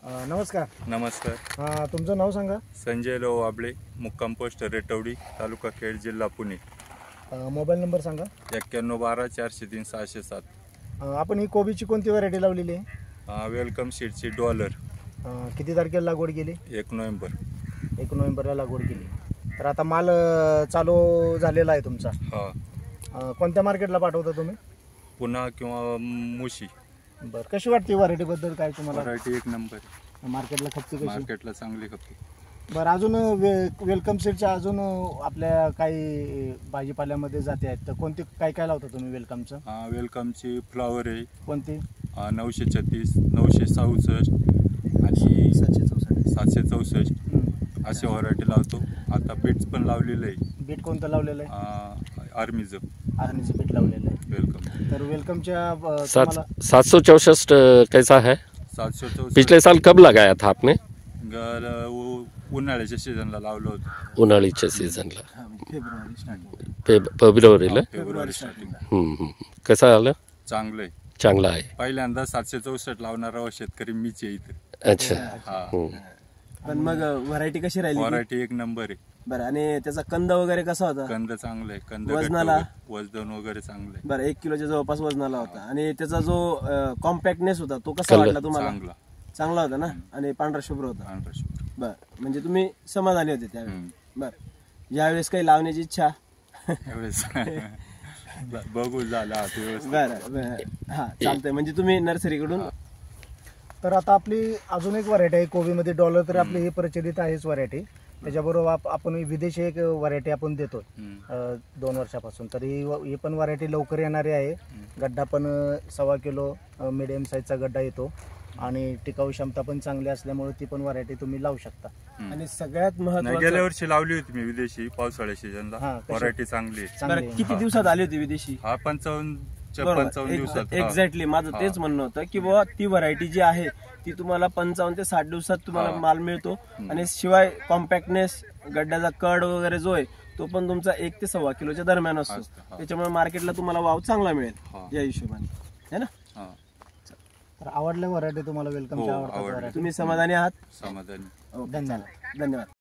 नमस्कार. नमस्कार. तुमचं नाव सांगा. संजय लो वाबळे, मुक्काम पोस्ट रेटवडी, तालुका खेड, जिल्हा पुणे. मोबाईल नंबर सांगा. 9112 403 607. आपण ही कोबीची कोणती व्हरायटी लावलेली आहे? वेलकम सीडची डॉलर. किती तारखेला लागवड केली? 1 नोव्हेंबर. 1 नोव्हेंबरला लागवड केली. तर आता माल चालू झालेला आहे तुमचा. कोणत्या मार्केटला पाठवता तुम्ही? पुन्हा किंवा मुशी. बरं, कशी वाटते व्हरायटी बद्दल काय तुम्हाला? Variety 1 number. मार्केटला खपते कशी? मार्केटला चांगली खपते. बरं, अजून वेलकम सीडच्या अजून आपल्या काही भाजीपाल्यामध्ये जाते आहेत, तर कोणती काय काय लावता तुम्ही वेलकमचं? वेलकमची फ्लावर आहे. कोणती? 936, 964 आणि 764 अशी व्हरायटी लावतो. आता बीट्स पण लावलेलं आहे. बीट कोणतं लावलेलं आहे? आर्मीचं बीट लावलेलं आहे. वेलकम. तर वेलकमच्या 764 कैसा है? 764 पिछले साल कब लगाया था आपने? उन्हाळ्याच्या सीझनला लावलं होतं. उन्हाळीच्या सीझनला, फेब्रुवारी फेब्रुवारी स्टार्टिंग. कसं झालं? चांगलं आहे. चांगला आहे. पहिल्यांदा 764 लावणारा शेतकरी मीच आहे इथे. अच्छा. पण मग व्हरायटी कशी राहिली? व्हरायटी 1 नंबर आहे. बरं, आणि त्याचा कंद वगैरे कसा होता? कंद चांगला आहे. कंद वजनाला? वजन वगैरे चांगलं आहे. बरं, 1 किलोच्या जवळपास वजनाला होता. आणि त्याचा जो कॉम्पॅक्टनेस होता तो कसा वाटला तुम्हाला? चांगला होता ना. आणि पांढरा शुभ्र होता. बरं, म्हणजे तुम्ही समाधानी होते त्यावेळेस. बरं, यावेळेस काही लावण्याची इच्छा? बघू झाला. बरं, हा चालतंय. म्हणजे तुम्ही नर्सरीकडून. तर आता आपली अजून एक व्हरायटी आहे कोबीमध्ये डॉलर. तर आपली ही प्रचलित आहेच व्हरायटी. त्याच्याबरोबर आपण विदेशी एक व्हरायटी आपण देतो 2 वर्षापासून. तर ही पण व्हरायटी लवकर येणारी आहे. गड्डा पण 1.25 किलो मिडियम साईजचा गड्डा येतो आणि टिकाऊ क्षमता पण चांगली असल्यामुळे ती पण व्हरायटी तुम्ही लावू शकता. आणि सगळ्यात महत्त्वाचं, गेल्या वर्षी लावली होती मी विदेशी पावसाळ्या सीझनला. व्हरायटी चांगली आहे. बरं, किती दिवसात आली होती विदेशी? 55 दिवसात. एक्झॅक्टली माझं तेच म्हणणं होतं की बाबा ती व्हरायटी जी आहे ती तुम्हाला 55 ते 60 दिवसात तुम्हाला माल मिळतो. आणि शिवाय कॉम्पॅक्टनेस, गड्ड्याचा कड वगैरे जो आहे तो पण तुमचा 1 ते 1.25 किलोच्या दरम्यान असतो. त्याच्यामुळे मार्केटला तुम्हाला वाव चांगला मिळेल या हिशोबाने, है ना? तर आवडल्या व्हरायटी तुम्हाला वेलकमच्या आवडतात? तुम्ही समाधानी आहात? समाधानी. धन्यवाद. धन्यवाद.